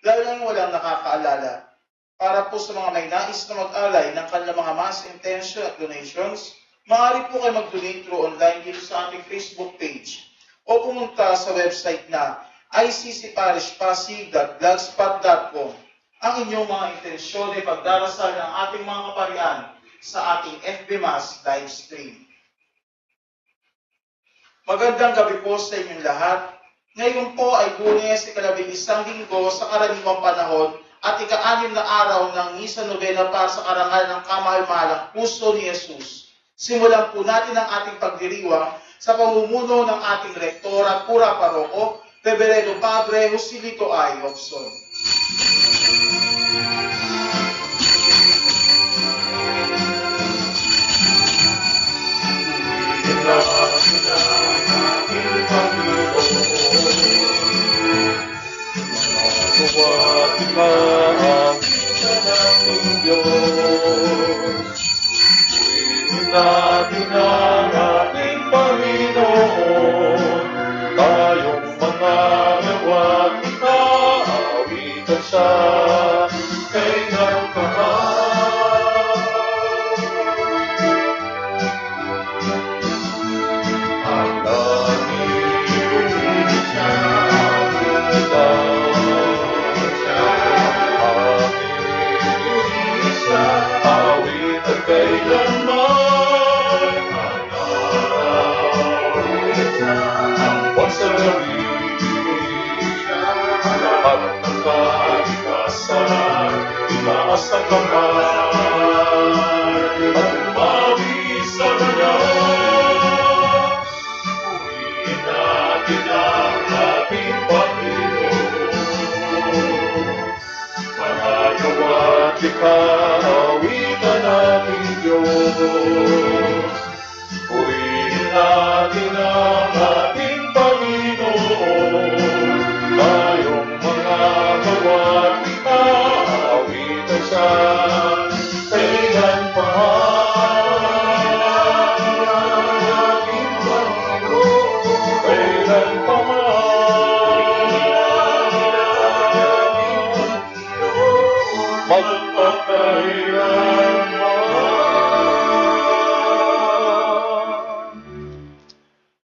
galang walang nakakaalala. Para po sa mga may nais na mag-alay ng kanilang mga mass intention at donations, maaari po kayo mag-donate through online dito sa ating Facebook page o pumunta sa website na iccparishpasig.blogspot.com. Ang inyong mga intensyon ay pagdarasal ng ating mga kaparian sa ating FB Mass live stream. Magandang gabi po sa inyong lahat. Ngayon po ay Lunes, ika-11 linggo sa karaniwang panahon at ika-6 na araw ng misa nobena para sa karangal ng kamahal-mahalang puso ni Jesus. Simulan po natin ang ating pagdiriwang sa pamumuno ng ating rektor at pura paroko, Reverendo Padre Joselito I. Lobson. Buwati ka ang ng Diyos. Purihin natin ang ating Panginoon. Tayong mga lawat ikaawitan siya kay nagmahal. Ang langit purihin siya awit at kailanman ang araw ang pagsalawi at ng kalikasan itaas ang kamay at umawi sa kanya. Purihin natin ang ating Panginoon. Pangagawa at ikawitan natin Diyos. Purihin natin ang ating Panginoon. Tayong mga gawa't ikaawitan siya kailan pa ating Panginoon. Kailan pa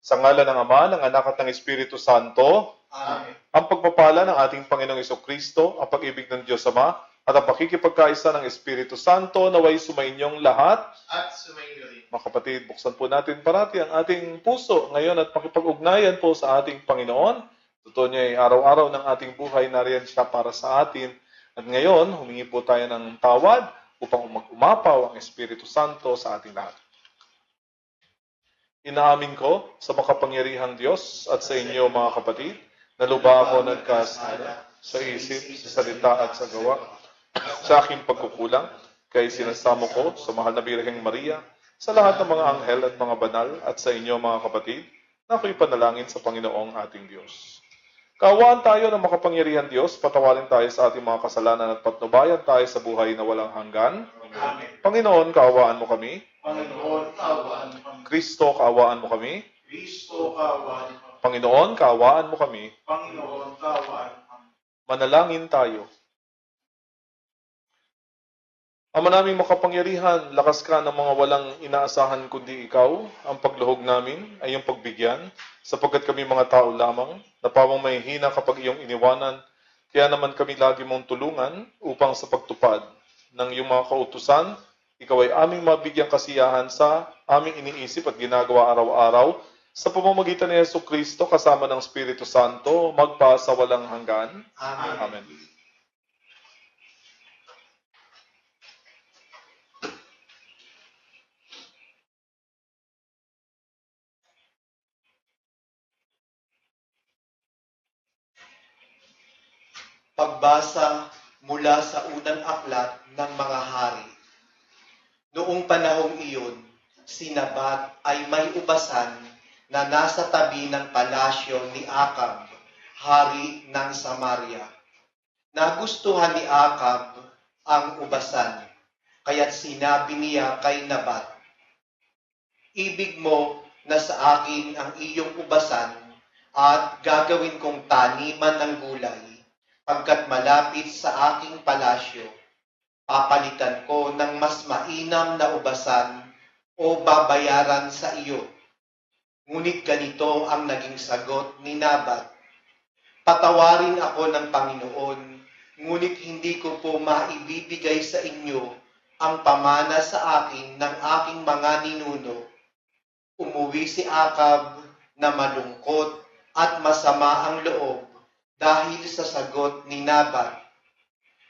sa ngalan ng Ama, ng Anak at ng Espiritu Santo. Amen. Ang pagpapala ng ating Panginoong Jesucristo, ang pag-ibig ng Diyos Ama, at ang pakikipagkaisa ng Espiritu Santo naway sumainyong lahat. At sumainyo rin. Mga kapatid, buksan po natin parati ang ating puso ngayon at makipag-ugnayan po sa ating Panginoon. Totoo niya ay araw-araw ng ating buhay nariyan siya para sa atin. At ngayon, humingi po tayo ng tawad upang umapaw ang Espiritu Santo sa ating lahat. Inaamin ko sa makapangyarihang Diyos at sa inyo mga kapatid, na lubha ako nagkasala sa isip, sa salita at sa gawa, sa aking pagkukulang, kay sinasamo ko sa mahal na Birheng Maria, sa lahat ng mga anghel at mga banal, at sa inyo mga kapatid, na ako'y panalangin sa Panginoong ating Diyos. Kaawaan tayo ng makapangyarihan Diyos, patawarin tayo sa ating mga kasalanan at patnubayan tayo sa buhay na walang hanggan. Amen. Panginoon, kaawaan mo kami. Panginoon, kaawaan mo kami. Kristo, kaawaan mo kami. Kristo, kaawaan mo kami. Panginoon, kaawaan mo kami. Panginoon, kaawaan mo kami. Manalangin tayo. Ama naming makapangyarihan, lakas ka ng mga walang inaasahan kundi ikaw. Ang pagluhog namin ay iyong pagbigyan, sapagkat kami mga tao lamang, na pawang may hina kapag iyong iniwanan. Kaya naman kami lagi mong tulungan upang sa pagtupad ng iyong mga kautusan, ikaw ay aming mabigyan kasiyahan sa aming iniisip at ginagawa araw-araw sa pamamagitan ni Jesucristo kasama ng Espiritu Santo, magpa sa walang hanggan. Amen. Amen. Pagbasa mula sa unang aklat ng mga hari. Noong panahong iyon, si Nabat ay may ubasan na nasa tabi ng palasyo ni Akab, hari ng Samaria. Nagustuhan ni Akab ang ubasan, kaya't sinabi niya kay Nabat, "Ibig mo na sa akin ang iyong ubasan at gagawin kong taniman ng gulay, pagkat malapit sa aking palasyo, papalitan ko ng mas mainam na ubasan o babayaran sa iyo. Ngunit ganito ang naging sagot ni Nabat, patawarin ako ng Panginoon, ngunit hindi ko po maibibigay sa inyo ang pamana sa akin ng aking mga ninuno. Umuwi si Akab na malungkot at masama ang loob dahil sa sagot ni Nabat.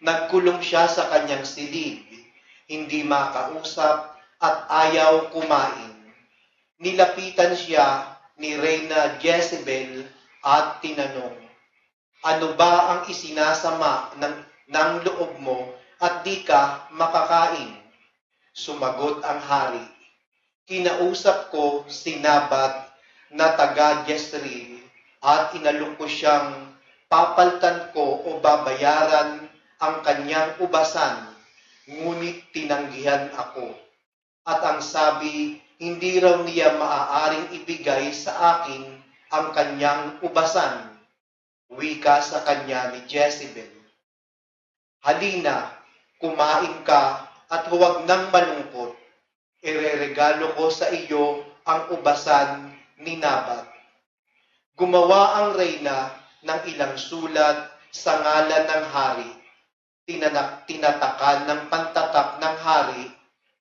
Nagkulong siya sa kanyang silid, hindi makausap at ayaw kumain. Nilapitan siya ni Reyna Jezebel at tinanong, ano ba ang isinasama ng loob mo at di ka makakain? Sumagot ang hari, kinausap ko si Nabat na taga Jezreel at inalok ko siyang papaltan ko o babayaran ang kanyang ubasan, ngunit tinanggihan ako. At ang sabi, hindi raw niya maaaring ibigay sa akin ang kanyang ubasan. Wika sa kanya ni Jezebel, halina, kumain ka at huwag nang malungkot. Ireregalo ko sa iyo ang ubasan ni Nabat. Gumawa ang reyna ng ilang sulat sa ngalan ng hari. Tinatakan ng pantatak ng hari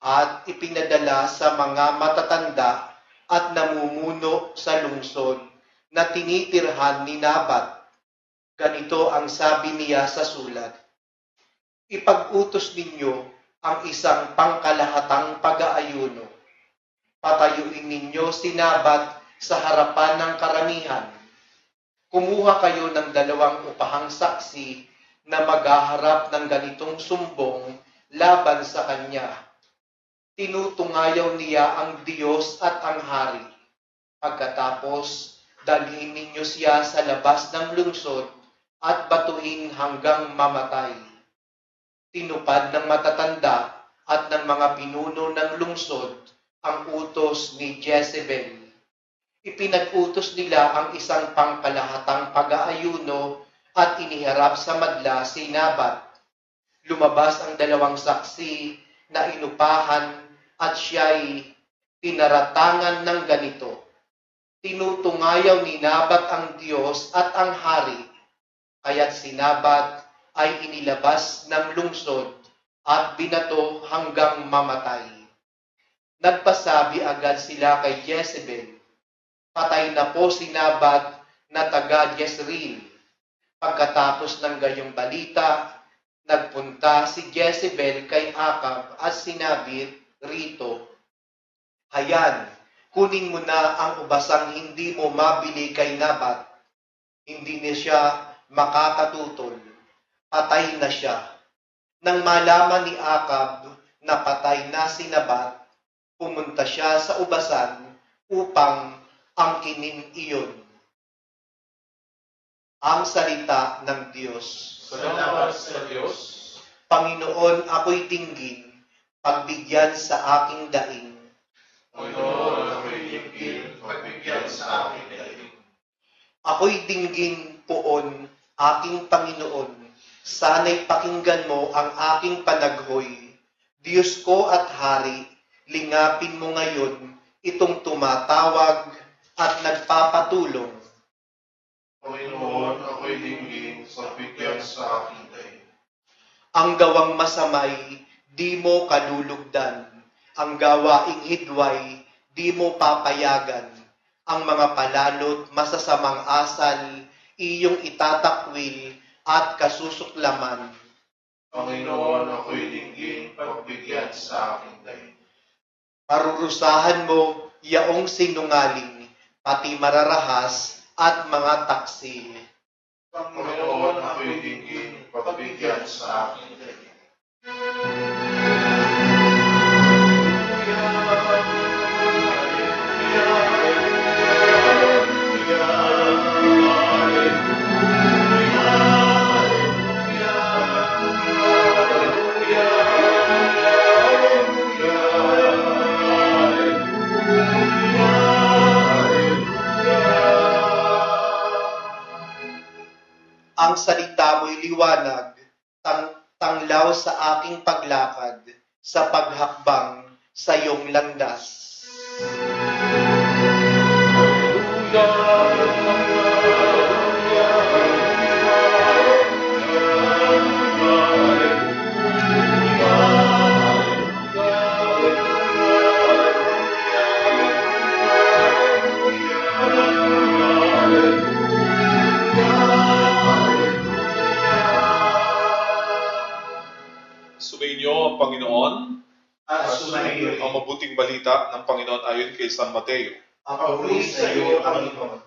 at ipinadala sa mga matatanda at namumuno sa lungsod na tinitirhan ni Nabat. Ganito ang sabi niya sa sulat, ipag-utos ninyo ang isang pangkalahatang pag-aayuno. Patayuin ninyo si Nabat sa harapan ng karamihan. Kumuha kayo ng 2 upahang saksi na maghaharap ng ganitong sumbong laban sa kanya. Tinutungayaw niya ang Diyos at ang hari. Pagkatapos, dalhin ninyo siya sa labas ng lungsod at batuhin hanggang mamatay. Tinupad ng matatanda at ng mga pinuno ng lungsod ang utos ni Jezebel. Ipinag-utos nila ang isang pangkalahatang pag-aayuno at iniharap sa madla si Nabat. Lumabas ang 2 saksi na inupahan at siya'y pinaratangan ng ganito. Tinutungayaw ni Nabat ang Diyos at ang hari, kaya't si Nabat ay inilabas ng lungsod at binato hanggang mamatay. Nagpasabi agad sila kay Jezebel, patay na po si Nabat na taga Jezreel. Pagkatapos ng gayong balita, nagpunta si Jezebel kay Akab at sinabi rito, hayan, kunin mo na ang ubasang hindi mo mabili kay Nabat. Hindi niya siya makakatutol. Patay na siya. Nang malaman ni Akab na patay na si Nabat, pumunta siya sa ubasan upang angkinin iyon. Ang salita ng Diyos. Salamat sa Diyos. Panginoon, ako'y dinggin, pagbigyan sa aking daing. Panginoon, ako'y dinggin, pagbigyan sa aking daing. Ako'y dinggin poon, aking Panginoon, sana'y pakinggan mo ang aking panaghoy. Diyos ko at Hari, lingapin mo ngayon itong tumatawag at nagpapatulong. Panginoon, ako'y dinggin, pagbigyan sa aking daing. Ang gawang masamay, di mo kalulugdan. Ang gawaing hidway, di mo papayagan. Ang mga palalot, masasamang asal, iyong itatakwil at kasusuklaman. Panginoon, ako'y dinggin, pagbigyan sa aking daing. Parurusahan mo yaong sinungaling, pati mararahas at mga taksil. Panginoon, ako'y dinggin, pagbigyan sa aking daing. Ang salita mo'y tanglaw sa aking paglakad, sa paghakbang sa iyong landas. Sumainyo ang Panginoon, At sumayo ang mabuting balita ng Panginoon ayon kay San Mateo. ang papuri sa iyo, Panginoon.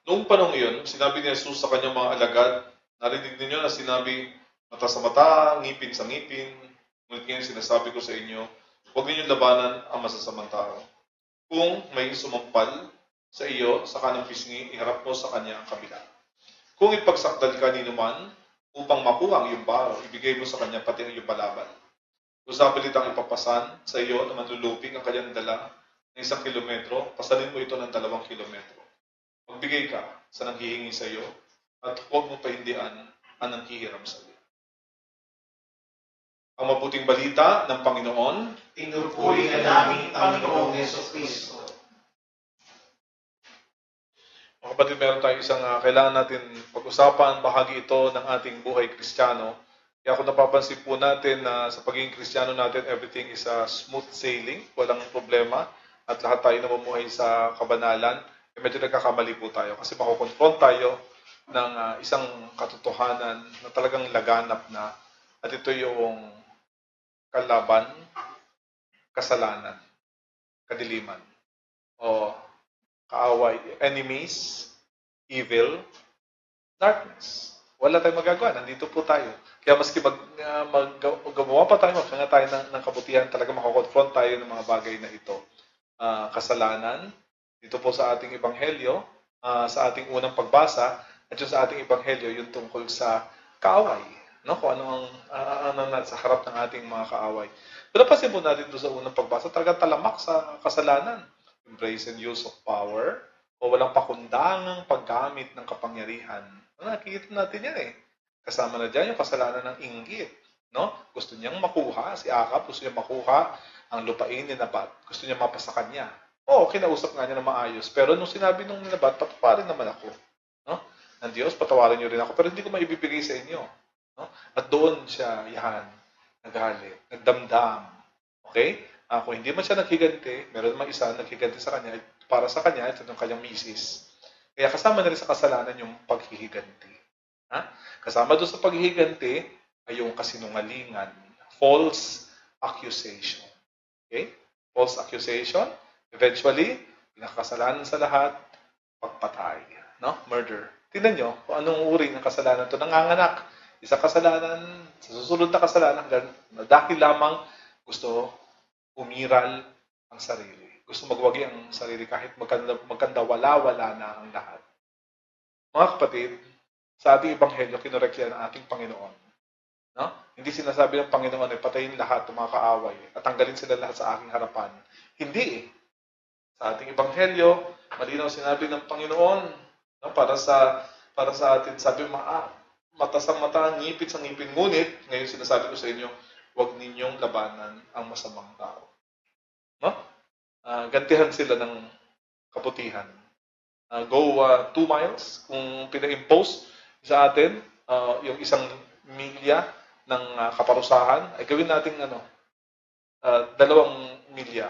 Noong panahon iyon, sinabi ni Jesus sa kanyang mga alagad, narinig ninyo na sinabi, mata sa mata, ngipin sa ngipin, ngunit ngayon sinasabi ko sa inyo, huwag ninyong labanan ang masasamang tao. Kung may sumampal sa iyo sa kanang pisngi, iharap mo sa kanya ang kabila. Kung ipagsakdal ka ninuman upang makuha ang iyong baro, ibigay mo sa kanya pati ang iyong balaban. Kung sa balitang ipapasan sa iyo na manluluping ang kanyang dala ng 1 kilometro, pasanin mo ito ng 2 kilometro. Magbigay ka sa nanghihingi sa iyo at huwag mo pahindian ang nanghihiram sa iyo. Ang mabuting balita ng Panginoon. Pinupuri ka namin, Panginoong Jesucristo. Mga kapatid, meron tayong isang kailangan natin pag-usapan, bahagi ito ng ating buhay Kristiyano. Kaya kung napapansin po natin na sa pagiging Kristiyano natin, everything is smooth sailing, walang problema, at lahat tayo namumuhay sa kabanalan, medyo nagkakamali po tayo kasi makukonfront tayo ng isang katotohanan na talagang laganap na, at ito yung kalaban, kasalanan, kadiliman, o kaaway, enemies, evil, darkness. Wala tayong magagawa. Nandito po tayo. Kaya maski gumawa pa tayo, magkanga tayo ng kabutihan, talaga makakonfront tayo ng mga bagay na ito. Kasalanan, dito po sa ating ebanghelyo, sa ating unang pagbasa, at yung sa ating ebanghelyo, yung tungkol sa kaaway. No? Kung ano ang sa harap ng ating mga kaaway. Pero napansin po natin doon sa unang pagbasa, talagang talamak sa kasalanan. Embrace and use of power, o walang pakundangang paggamit ng kapangyarihan. Nakikita natin yan eh. Kasama na dyan yung kasalanan ng inggit. No? Gusto niyang makuha, si Akab, gusto niyang makuha ang lupain ni Nabat. Gusto niya mapasa kanya. Oo, kinausap nga niya na maayos. Pero nung sinabi nung Nabat, patawarin naman ako. No? Ng Diyos, patawarin niyo rin ako, pero hindi ko maibibigay sa inyo. No? At doon siya, nagalit, nagdamdam. Okay? Kung hindi man siya naghiganti, meron naman isa naghiganti sa kanya, para sa kanya, ito yung kanyang misis. Kaya kasama na rin sa kasalanan yung paghihiganti. Kasama doon sa paghihiganti ay yung kasinungalingan, false accusation. Okay? False accusation, eventually, pinakakasalanan sa lahat, pagpatay. No? Murder. Tingnan nyo kung anong uri ng kasalanan ito. Nanganganak. Isang kasalanan, sa susunod na kasalanan, na dahil lamang gusto umiral ang sarili. Gusto magwagi ang sarili kahit magkanda wala-wala na ang lahat. Mga kapatid, sa ating ebanghelyo, kinorek yan ng ating Panginoon. No? Hindi sinasabi ng Panginoon ay patayin lahat ng mga kaaway at tanggalin sila lahat sa aking harapan. Hindi eh. Sa ating ebanghelyo, malinaw sinabi ng Panginoon, no? para sa atin, sabi mata sa mata, ngipin sa ngipin. Ngunit, ngayon sinasabi ko sa inyo, huwag ninyong labanan ang masamang tao. No? Gantihan sila ng kabutihan. Go 2 miles. Kung pina-impose sa atin yung 1 milya ng kaparusahan, ay gawin natin 2 milya.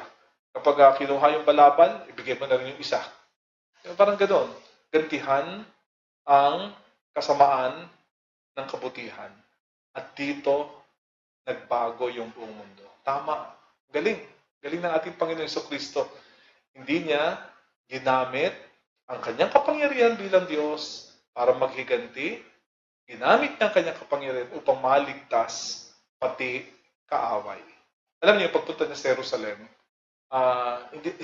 Kapag kinuha yung balaban, ibigay mo na rin yung 1. Parang ganoon. Gantihan ang kasamaan ng kabutihan. At dito, nagbago yung buong mundo. Tama. Galing. Galing ng ating Panginoon Jesucristo. Hindi niya ginamit ang kanyang kapangyarihan bilang Diyos para maghiganti. Ginamit niya ang kanyang kapangyarihan upang maligtas pati kaaway. Alam niyo, pagpunta niya sa Jerusalem,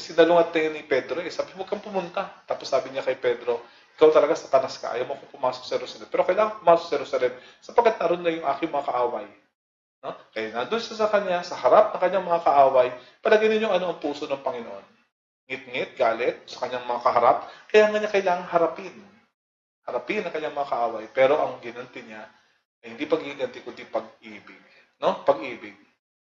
sinalungat tayo ni Pedro. Sabi mo, kang pumunta. Tapos sabi niya kay Pedro, ikaw talaga satanas ka. Ayaw mo kong pumasok sa Jerusalem. Pero kailangan pumasok sa Jerusalem sapagkat naroon na yung aking mga kaaway. No? Kaya nandun siya sa kanya, sa harap ng kanyang mga kaaway, palagay ninyo ano ang puso ng Panginoon. Ngit-ngit, galit sa kanyang mga kaharap, kaya nga niya kailangang harapin. harapin ang kanyang mga kaaway, pero ang ginanti niya ay hindi pag-iganti kundi pag-ibig. No? Pag-ibig.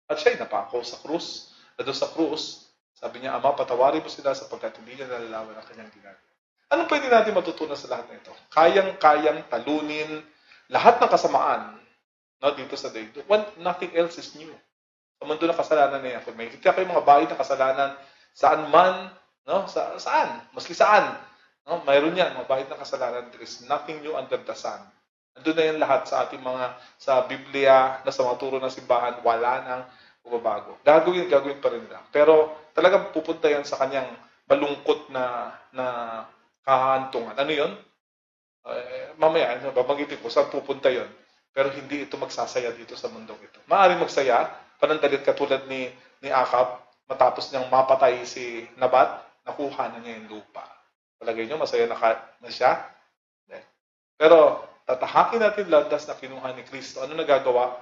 At siya'y napako sa krus. Na doon sa krus, sabi niya, Ama, patawarin mo sila sapagkat hindi niya nalalaman ang kanyang ginagawa. Anong pwede natin matutunan sa lahat na ito? Kayang-kayang talunin lahat ng kasamaan, no, dito sa daigdig. Nothing else is new. Sa mundo ng kasalanan na yan, kung may kita kayo mga bahid ng kasalanan, saan man, no, saan, maski saan, no, mayroon yan, mga bahid ng kasalanan, there is nothing new under the sun. Andun na yan lahat sa ating mga, sa Biblia, na sa mga turo ng simbahan, wala nang bumabago. Gagawin pa rin nila. Pero talagang pupunta yan sa kanyang malungkot na kahantungan. Ano yun? Mamaya, babanggitin ko, saan pupunta yon? Pero hindi ito magsasaya dito sa mundong ito. Maaaring magsaya, panandalit katulad ni Akab, matapos niyang mapatay si Nabat, nakuha na niya yung lupa. Palagay niyo, masaya na siya? Pero, tatahakin natin landas na kinuha ni Kristo. Ano nagagawa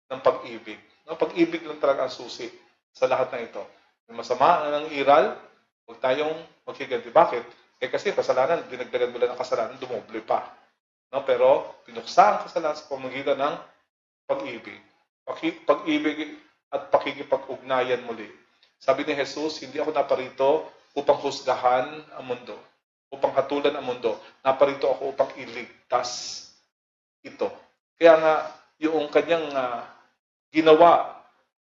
ng pag-ibig? No, pag-ibig lang talaga ang susi sa lahat ng ito. Yung masama ng iral, huwag tayong maghiganti. Bakit? Kasi kasalanan, dinagdagan mo lang ng kasalanan, dumoble pa. No, pero, pinuksa ang kasalanan sa pamamagitan ng pag-ibig. Pag-ibig at pakikipag-ugnayan muli. Sabi ni Jesus, hindi ako naparito upang husgahan ang mundo, upang hatulan ang mundo. Naparito ako upang iligtas ito. Kaya nga, yung kanyang ginawa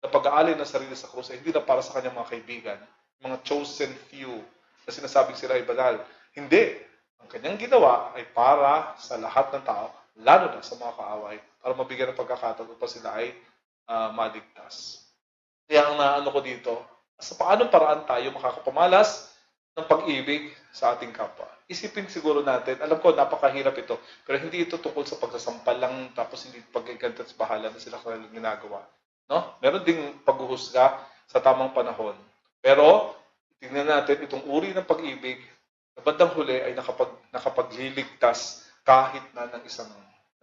na pag-aalay ng sarili sa krus ay hindi na para sa kanyang mga kaibigan, mga chosen few na sinasabing sila ay banal. Hindi. Ang kanyang ginawa ay para sa lahat ng tao, lalo na sa mga kaaway, para mabigyan ng pagkakataon upang sila ay maligtas. Kaya ang naano ko dito, sa paanong paraan tayo makakapamalas ng pag-ibig sa ating kapwa. Isipin siguro natin, alam ko napakahirap ito, pero hindi ito tungkol sa pagsasampal lang tapos hindi pag-igantat sa bahala na sila kanilang ginagawa. No? Meron ding paghuhusga sa tamang panahon. Pero, tingnan natin itong uri ng pag-ibig na bandang huli ay nakapagliligtas kahit na ng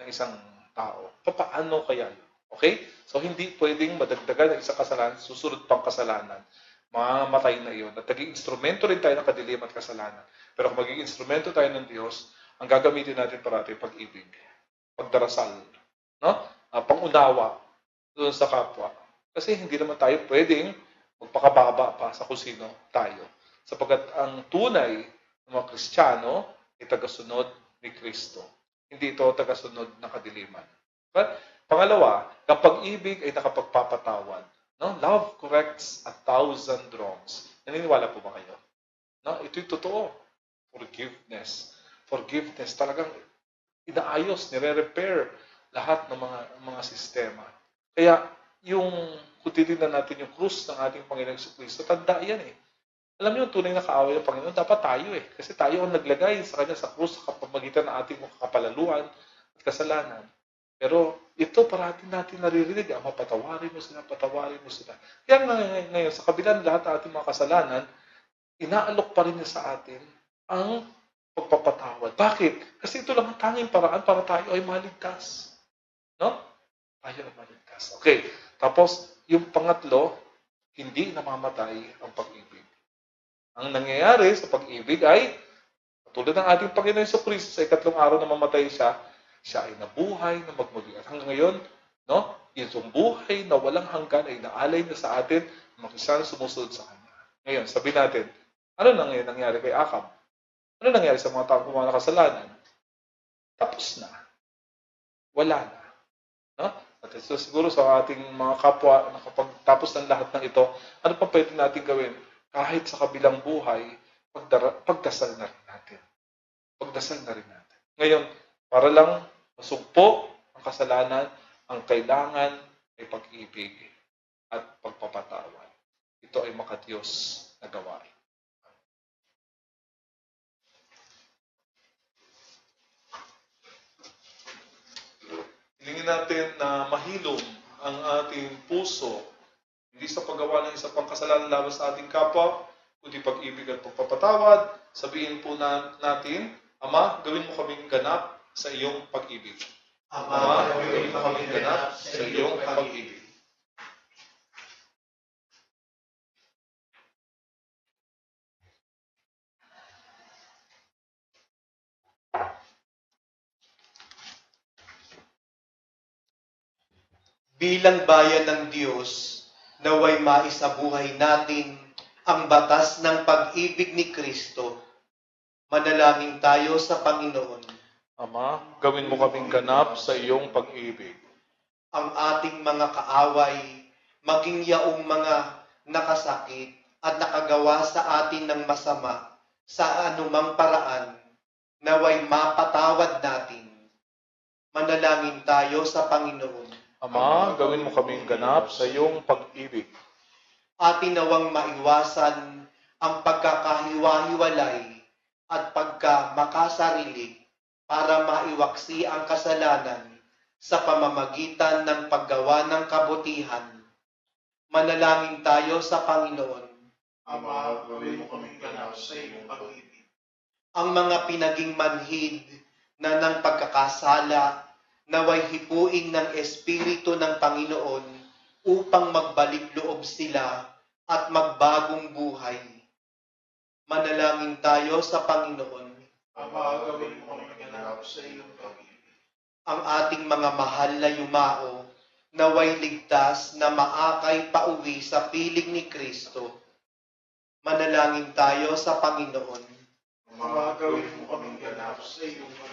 isang tao. Paano kaya yun? Okay? So, hindi pwedeng madagdagan ng isang kasalanan, susunod pang kasalanan. Mamamatay na iyon. At naging instrumento rin tayo ng kadilim at kasalanan. Pero kung maging instrumento tayo ng Diyos, ang gagamitin natin parati pag-ibig, pagdarasal, no? Pangunawa doon sa kapwa. Kasi hindi naman tayo pwedeng magpakababa pa sa kung sino tayo. Sapagkat ang tunay ng mga Kristiyano ay tagasunod ni Kristo. Hindi ito tagasunod ng kadiliman. But, pangalawa, ang pag-ibig ay nakapagpapatawad. No? Love corrects 1,000 wrongs. Naniniwala po ba kayo? No? Ito'y totoo. Forgiveness. Talagang inaayos, nire-repair lahat ng mga sistema. Kaya, kung titignan natin yung krus ng ating Panginoong Kristo, tanda yan eh. Alam niyo, tunay na kaaway ng Panginoon, dapat tayo eh. Kasi tayo ang naglagay sa kanya sa krus sa kapamagitan ng ating kapalaluan at kasalanan. Pero ito parati natin naririnig, Ama, patawarin mo sila. Kaya ngayon, sa kabila ng lahat ng ating mga kasalanan, inaalok pa rin niya sa atin ang pagpapatawad. Bakit? Kasi ito lang ang tanging paraan para tayo ay maligtas. No? Tayo ay maligtas. Okay. Tapos, yung pangatlo, hindi namamatay ang pag-ibig. Ang nangyayari sa pag-ibig ay, tulad ng ating Panginoon Jesucristo, sa ikatlong araw na mamatay siya ay nabuhay na magmuli. At hanggang ngayon, no, yung buhay na walang hanggan ay naalay niya sa atin, makisang sumusunod sa Kanya. Ngayon, sabihin natin, ano nangyari kay Akab? Ano nangyari sa mga taong gumawa ng kasalanan? Tapos na. Wala na. No? At so, siguro sa ating mga kapwa, nakapagtapos ng lahat ng ito, ano pa pwede natin gawin? Kahit sa kabilang buhay, pagdasal na rin natin. Ngayon, para lang masugpo ang kasalanan, ang kailangan ay pag-ibig at pagpapatawad. Ito ay makadiyos na gawain. Hilingin natin na mahilom ang ating puso, hindi sa paggawa ng isang pangkasalanan laban sa ating kapwa, kundi pag-ibig at pagpapatawad. Sabihin po natin, Ama, gawin mo kaming ganap sa iyong pag-ibig. Ama, gawin mo kaming ganap sa iyong pag-ibig. Bilang bayan ng Diyos, naway maisabuhay natin ang batas ng pag-ibig ni Kristo. Manalangin tayo sa Panginoon. Ama, gawin mo kaming ganap sa iyong pag-ibig. Ang ating mga kaaway, maging yaong mga nakasakit at nakagawa sa atin ng masama sa anumang paraan, naway mapatawad natin. Manalangin tayo sa Panginoon. Ama, gawin mo kaming ganap sa iyong pag-ibig. Atin nawang maiwasan ang pagkakahiwa-hiwalay at pagkamakasarili para maiwaksi ang kasalanan sa pamamagitan ng paggawa ng kabutihan. Manalangin tayo sa Panginoon. Ama, gawin mo kaming ganap sa iyong pag-ibig. Ang mga pinaging manhid na ng pagkakasala, naway hipuin ng Espiritu ng Panginoon upang magbalik loob sila at magbagong buhay. Manalangin tayo sa Panginoon. Ama, gawin mo kaming ganap sa iyong pag-ibig. Ang ating mga mahal na yumao, naway ligtas na maakay pauwi sa piling ni Kristo. Manalangin tayo sa Panginoon. Ama, gawin mo kaming ganap sa iyong pag-ibig.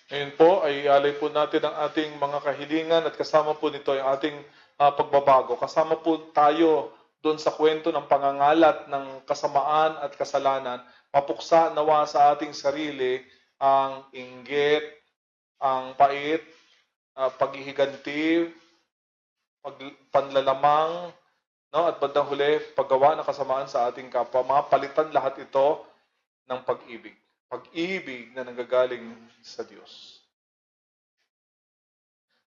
Ngayon po ay ialay po natin ang ating mga kahilingan at kasama po nito ang ating pagbabago. Kasama po tayo doon sa kwento ng pangangalat ng kasamaan at kasalanan. Mapuksa nawa sa ating sarili ang inggit, ang pait, paghihiganti, panlalamang, no? At bandang huli, paggawa ng kasamaan sa ating kapwa. Mapalitan lahat ito ng pag-ibig. Pag-ibig na nanggagaling sa Diyos.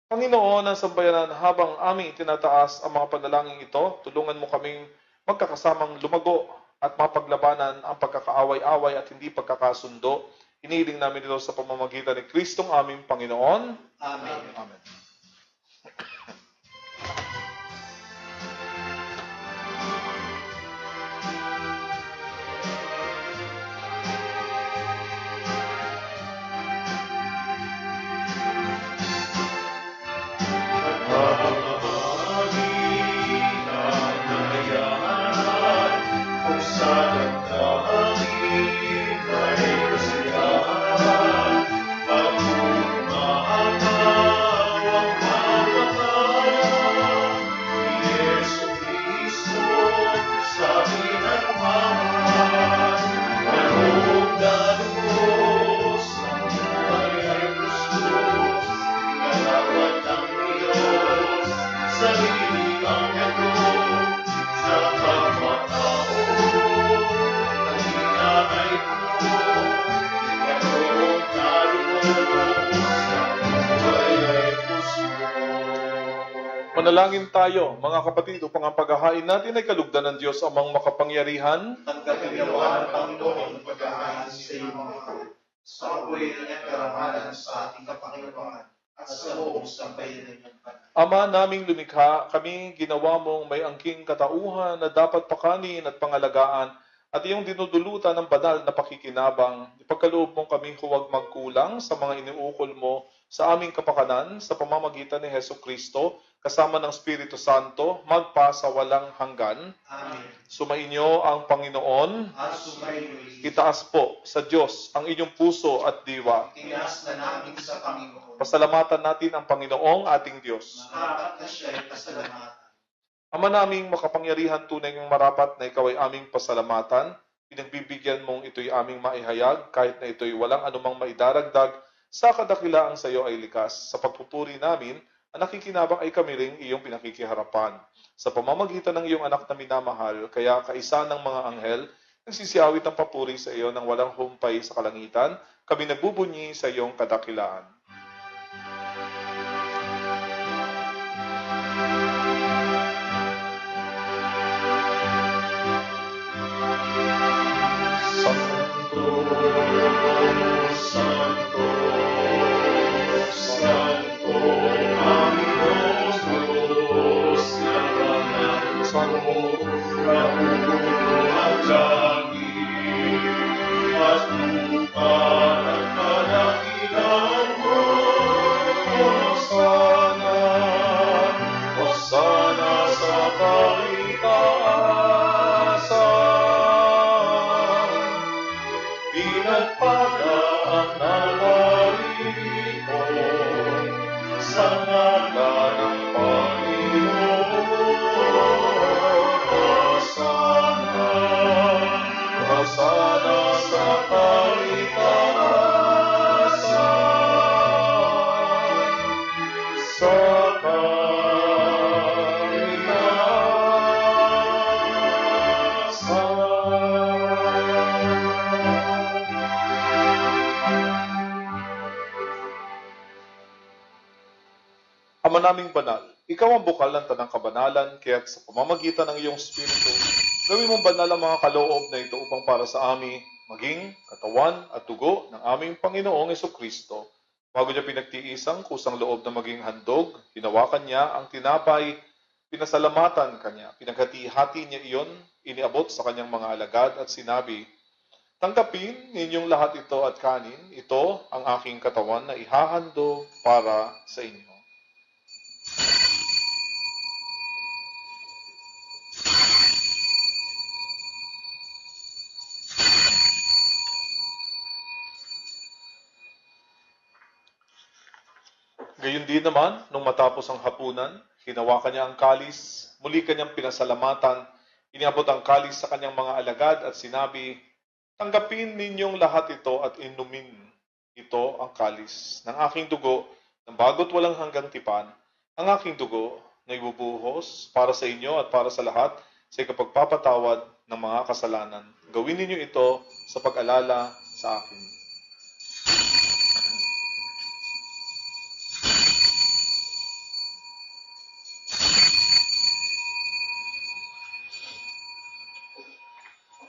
Panginoon ng sambayanan, habang aming itinataas ang mga panalangin ito, tulungan mo kaming magkakasamang lumago at mapaglabanan ang pagkakaaway-away at hindi pagkakasundo. Hinihiling namin ito sa pamamagitan ni Kristong aming Panginoon. Amen. Amen. Manalangin tayo, mga kapatid, upang ang paghahain natin ay kalugdan ng Diyos amang makapangyarihan. Tanggapin nawa ng Panginoon pagkakaan sa iyong mga kapatid, sa kabuhay niyang karamalan sa ating kapanginabangan at sa buong sambayanan niyang banal. Ama naming lumikha, kami ginawa mong may angking katauhan na dapat pakanin at pangalagaan at iyong dinudulutan ng banal na pakikinabang. Ipagkaloob mong kami huwag magkulang sa mga iniukol mo sa aming kapakanan sa pamamagitan ni Hesus Kristo, kasama ng Espiritu Santo, magpa sa walang hanggan. Amen. Sumainyo ang Panginoon. At sumayo'y Itaas po sa Diyos ang inyong puso at diwa. tinas na namin sa Panginoon. Pasalamatan natin ang Panginoong ating Diyos. Marapat na siya'y pasalamatan. Ama naming makapangyarihan, tunay ng marapat na ikaw ay aming pasalamatan. Pinagbibigyan mong ito'y aming maihayag kahit na ito'y walang anumang maidaragdag sa kadakilaang sa iyo ay likas. Sa pagpupuri namin, ang nakikinabang ay kami ring iyong pinakikiharapan. Sa pamamagitan ng iyong anak na minamahal, kaya kaisa ng mga anghel, nagsisiyawit ang papuri sa iyo nang walang humpay sa kalangitan, kami nagbubunyi sa iyong kadakilaan. Santo, Santo, Santo, Panginoon Diyos ng Santo, napupuno ang langit at lupa at kadakilaan mo. kaitaasan. Pinagpala ang nalarito sa ngalan ng Panginoon. Hosana sa kaitaasan. Sa Ama naming banal, ikaw ang bukal ng tanang kabanalan, kaya't sa pamamagitan ng iyong Espiritu, gawin mong banal ang mga kaloob na ito upang para sa amin, maging katawan at dugo ng aming Panginoong Hesukristo. Bago niya pinagtiis ang kusang loob na maging handog, hinawakan niya ang tinapay, pinasalamatan kanya, pinaghati-hati niya iyon, iniabot sa kanyang mga alagad at sinabi, "Tanggapin ninyong lahat ito at kanin, ito ang aking katawan na ihahandog para sa inyo." Gayun din naman, nung matapos ang hapunan, hinawakan niya ang kalis, muli kanyang pinasalamatan, iniabot ang kalis sa kanyang mga alagad at sinabi, "Tanggapin ninyong lahat ito at inumin ito ang kalis ng aking dugo, ng bago't walang hanggang tipan, ang aking dugo na ibubuhos para sa inyo at para sa lahat sa ikapagpapatawad ng mga kasalanan. Gawin ninyo ito sa pag-alala sa akin."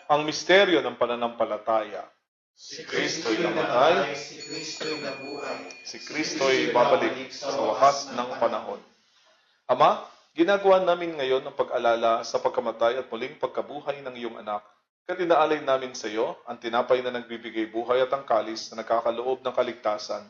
Ang misteryo ng pananampalataya. Si Kristo'y namatay, si Kristo'y nabuhay, si Kristo'y babalik sa wakas ng panahon. Ama, ginagawa namin ngayon ang pag-alala sa pagkamatay at muling pagkabuhay ng iyong anak. Kaya't inaalay namin sa iyo ang tinapay na nagbibigay buhay at ang kalis na nagkakaloob ng kaligtasan.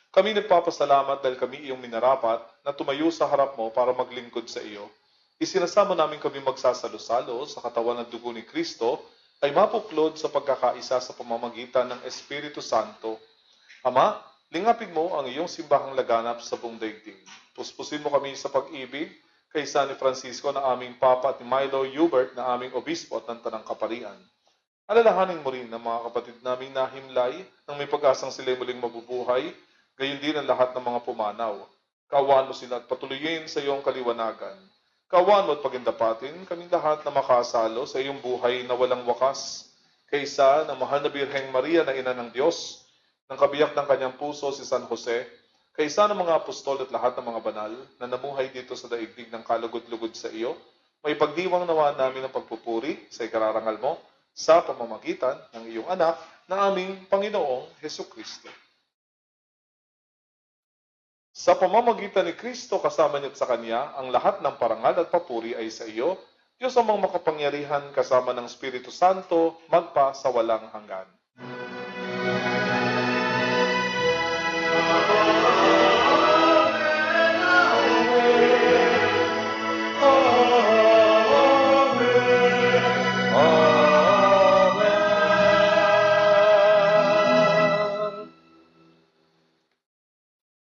Kami nagpapasalamat dahil kami iyong minarapat na tumayo sa harap mo para maglingkod sa iyo. Isinasamo namin kami magsasalo-salo sa katawan at dugo ni Kristo ay mapuklod sa pagkakaisa sa pamamagitan ng Espiritu Santo. Ama, lingapin mo ang iyong simbahang laganap sa buong daigdig. Puspusin mo kami sa pag-ibig kay San Francisco na aming Papa at ni Milo Hubert na aming Obispo at ng Tanang Kaparian. Alalahanin mo rin ang mga kapatid naming nahimlay nang may pag-asang sila'y muling mabubuhay, gayon din ang lahat ng mga pumanaw. Kaawaan mo sila at patuloyin sa iyong kaliwanagan. Kaawaan mo at pagindapatin kaming lahat na makasalo sa iyong buhay na walang wakas. Kaysa ng mahal na Birheng Maria na ina ng Diyos, ng kabiyak ng kanyang puso si San Jose, kaysa ng mga apostol at lahat ng mga banal na namuhay dito sa daigdig ng kalugod-lugod sa iyo, may pagdiwang nawa namin ang pagpupuri sa ikararangal mo sa pamamagitan ng iyong anak na aming Panginoong Hesukristo. Sa pamamagitan ni Kristo kasama niya at sa Kanya, ang lahat ng parangal at papuri ay sa iyo, Diyos amang makapangyarihan kasama ng Espiritu Santo, magpa sa walang hanggan.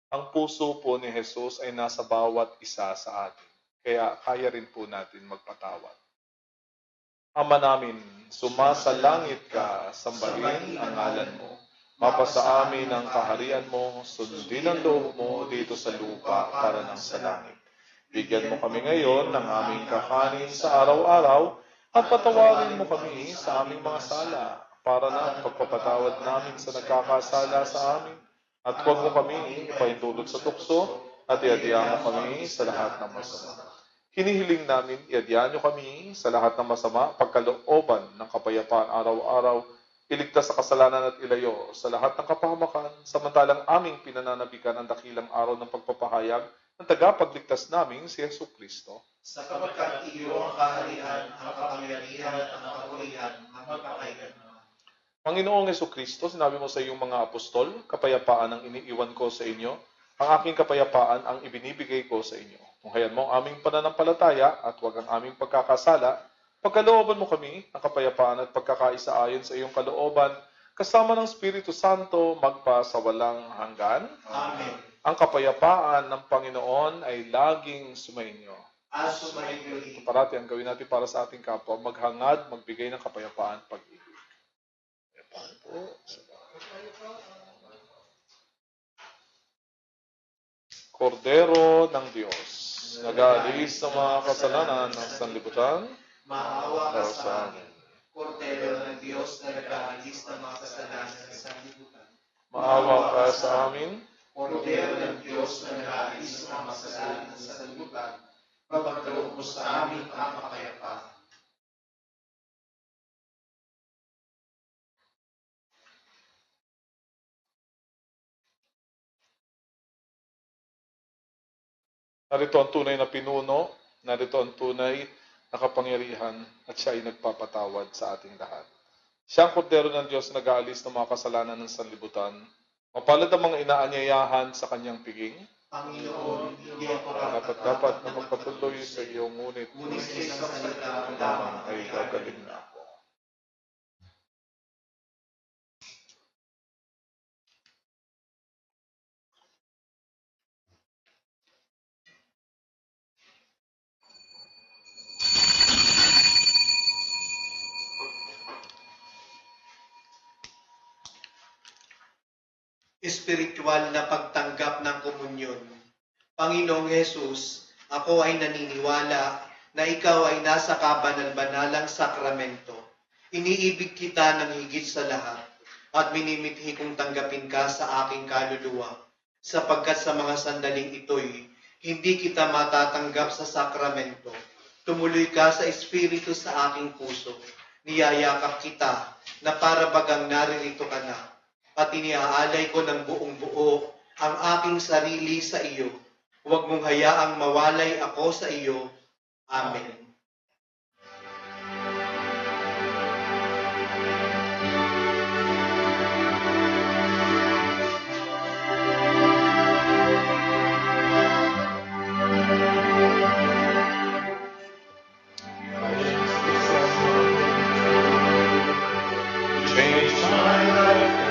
Ang puso po ni Jesus ay nasa bawat isa sa atin. Kaya kaya rin po natin magpatawad. Ama namin, sumasalangit ka, sambahin ang ngalan mo. Mapasa amin ang kaharian mo, sundin ang loob mo dito sa lupa para ng sa langit. Bigyan mo kami ngayon ng aming kakanin sa araw-araw at patawarin mo kami sa aming mga sala para na ang pagpapatawad namin sa nagkakasala sa amin. At huwag mo kami ipaintulot sa tukso at iadya mo kami sa lahat ng masama. Hinihiling namin iadya nyo kami sa lahat ng masama pagkalooban ng kapayapaan araw-araw, iligtas sa kasalanan at ilayo sa lahat ng kapahamakan, samantalang aming pinananabikan ang dakilang araw ng pagpapahayag ng tagapagligtas naming si Jesucristo. sapagkat iyo ang kaharian, ang kapangyarihan at ang kapurihan magpakailanman. Panginoong Jesucristo, sinabi mo sa iyong mga apostol, kapayapaan ang iniiwan ko sa inyo, Ang aking kapayapaan ang ibinibigay ko sa inyo. Tunghayan mo ang aming pananampalataya at huwag ang aming pagkakasala. Pagkalooban mo kami ng kapayapaan at pagkakaisa ayon sa iyong kalooban, kasama ng Espiritu Santo magpa sa walang hanggan. Amen. Ang kapayapaan ng Panginoon ay laging sumainyo. At sumainyo rin. Parati ang gawin natin para sa ating kapwa, maghangad, magbigay ng kapayapaan, pag-ibig. Kordero ng Diyos, nag-aalis sa mga kasalanan ng sanlibutan, Maawa ka para sa sa amin. Kordero ng Diyos na nag-aalis ng mga kasalanan ng sanlibutan. maawa ka sa amin, Kordero ng Diyos na nag-aalis ng mga kasalanan ng sanlibutan. Pagkaloob mo sa amin ang kapayapaan. narito ang tunay na pinuno, narito ang tunay na kapangyarihan, at siya ay nagpapatawad sa ating lahat. Siya ang kordero ng Diyos na nag-aalis ng mga kasalanan ng sanlibutan. Mapalad ang mga inaanyayahan sa kanyang piging, Panginoon, hindi ako dapat na magpatuloy sa iyong ngunit Ngunit sa isang salita lamang ay gagaling na ako. Espiritual na pagtanggap ng komunyon. Panginoong Hesus, ako ay naniniwala na ikaw ay nasa kabanal-banalang sakramento. Iniibig kita ng higit sa lahat at minimithi kong tanggapin ka sa aking kaluluwa, sapagkat sa mga sandaling ito'y hindi kita matatanggap sa sakramento. Tumuloy ka sa Espiritu sa aking puso. Niyayakap kita na para bagang naririto ka na, at iniaalay ko ng buong buo ang aking sarili sa iyo. Huwag mong hayaang mawalay ako sa iyo. Amen. Change my life.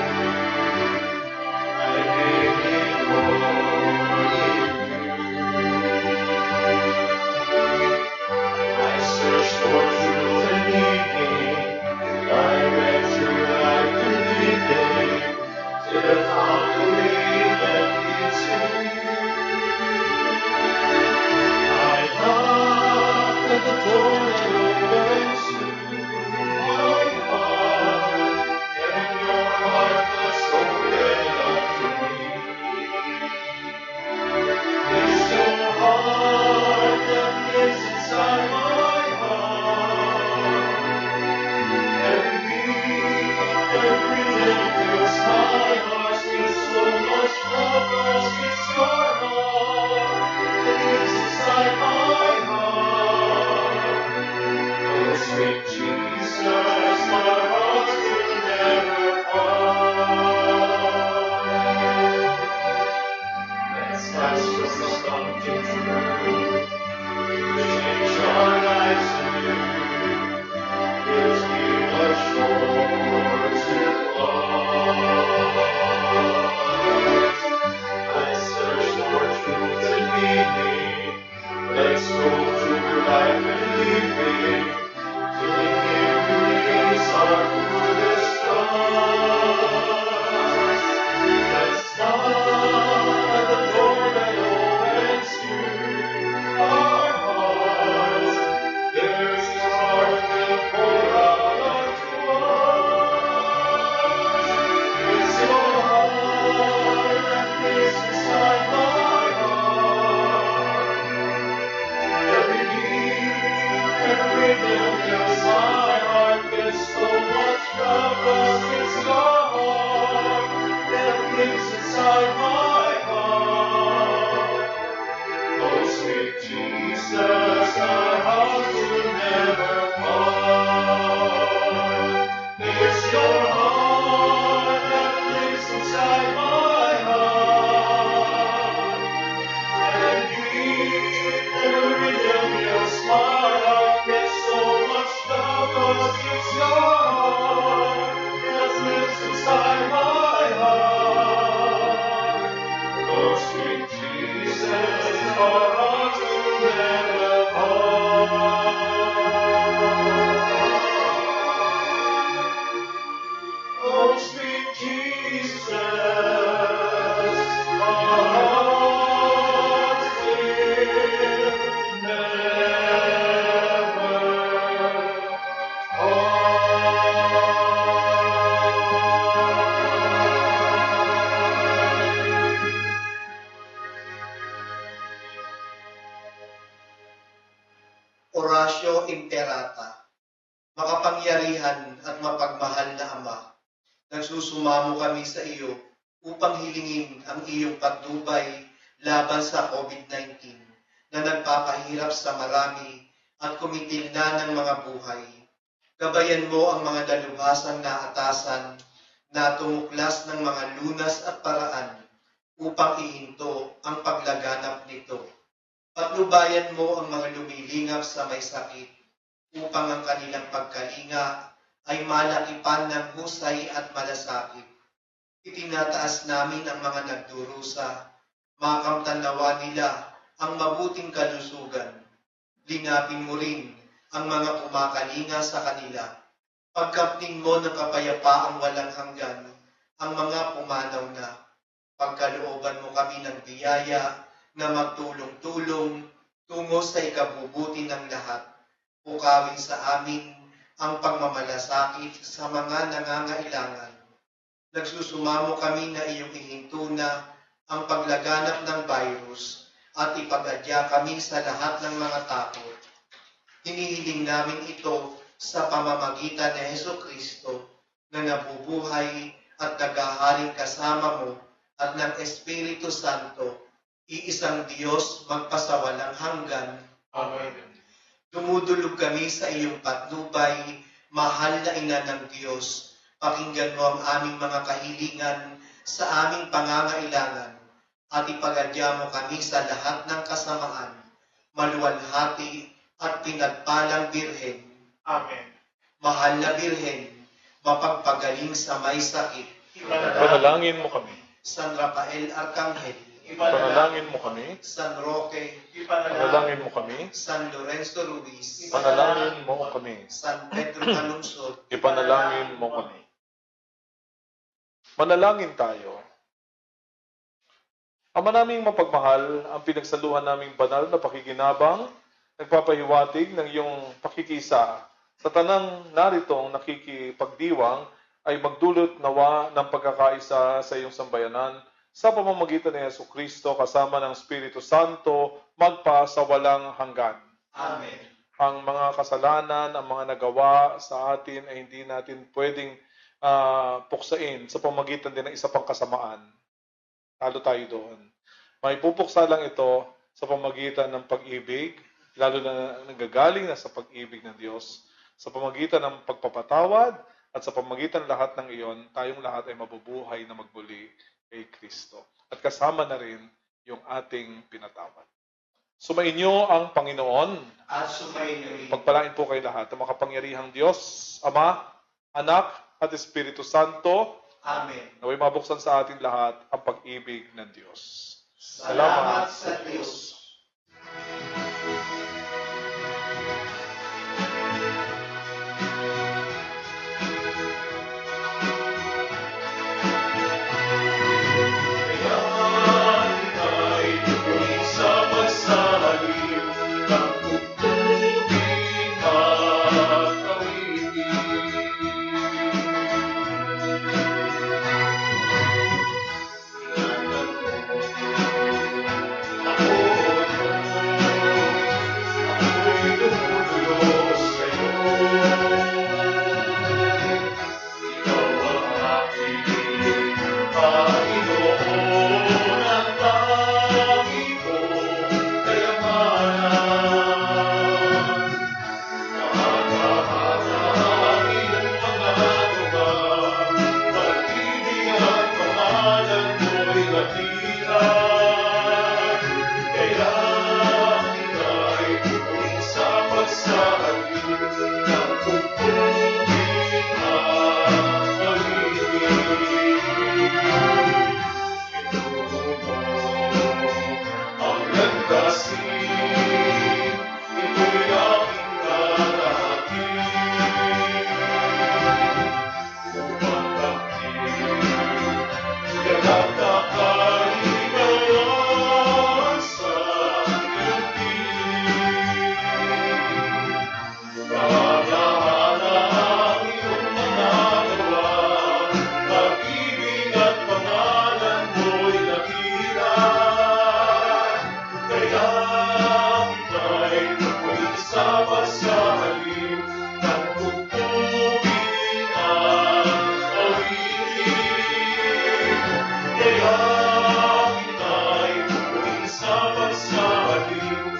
Horacio Imperata, makapangyarihan at mapagmahal na Ama, nagsusumamo kami sa iyo upang hilingin ang iyong patnubay laban sa COVID-19 na nagpapahirap sa marami at kumitil na ng mga buhay. Gabayan mo ang mga dalubhasang naatasan na tumuklas ng mga lunas at paraan upang ihinto ang paglaganap nito. Patnubayan mo ang mga lumilingap sa may sakit upang ang kanilang pagkalinga ay malakipan ng husay at malasakit. Itinataas namin ang mga nagdurusa, makamtanawa nila ang mabuting kalusugan. Lingapin mo rin ang mga kumakalinga sa kanila. Pagkapnin mo ng kapayapaang walang hanggan ang mga pumanaw na. Pagkalooban mo kami ng biyaya na magtulong-tulong tungo sa ikabubuti ng lahat. Pukawin sa amin ang pagmamalasakit sa mga nangangailangan. Nagsusumamo kami na iyong ihinto na ang paglaganap ng virus at ipagadya kami sa lahat ng mga takot. Hinihiling namin ito sa pamamagitan ni Hesukristo na nabubuhay at naghaharing kasama mo at ng Espiritu Santo, iisang Diyos magpasawalang hanggan. Amen. Dumudulog kami sa iyong patnubay, mahal na Ina ng Diyos. Pakinggan mo ang aming mga kahilingan sa aming pangangailangan at ipagadya mo kami sa lahat ng kasamaan, maluwalhati at pinagpalang Birhen. Amen. Mahal na Birhen, mapagpagaling sa may sakit. Panalangin mo kami. San Rafael Arcangel, Panalangin mo kami. San Roque, Panalangin mo kami. San Lorenzo Ruiz, Panalangin mo kami. San Pedro Calungsod, Ipanalangin mo kami. Manalangin tayo. Ama naming mapagmahal, ang pinagsaluhan naming banal na pakikinabang, nagpapahiwatig ng iyong pakikisa sa tanang naritong nakikipagdiwang ay magdulot nawa ng pagkakaisa sa iyong sambayanan sa pamamagitan ni Jesucristo kasama ng Espiritu Santo magpa sa walang hanggan. Amen. Ang mga kasalanan, ang mga nagawa sa atin ay hindi natin pwedeng puksain sa pamamagitan din ng isa pang kasamaan. Talo tayo doon. May pupuksa lang ito sa pamamagitan ng pag-ibig, lalo na nanggagaling na sa pag-ibig ng Diyos, sa pamamagitan ng pagpapatawad, at sa pamamagitan lahat ng iyon, tayong lahat ay mabubuhay na magbuli kay Kristo. At kasama na rin yung ating pinatawad. Sumainyo ang Panginoon. At sumainyo rin. Pagpalain po kayo lahat ng makapangyarihang Diyos, Ama, Anak, at Espiritu Santo, Amen. naway mabuksan sa ating lahat ang pag-ibig ng Diyos. Salamat sa Diyos. Ako sa ating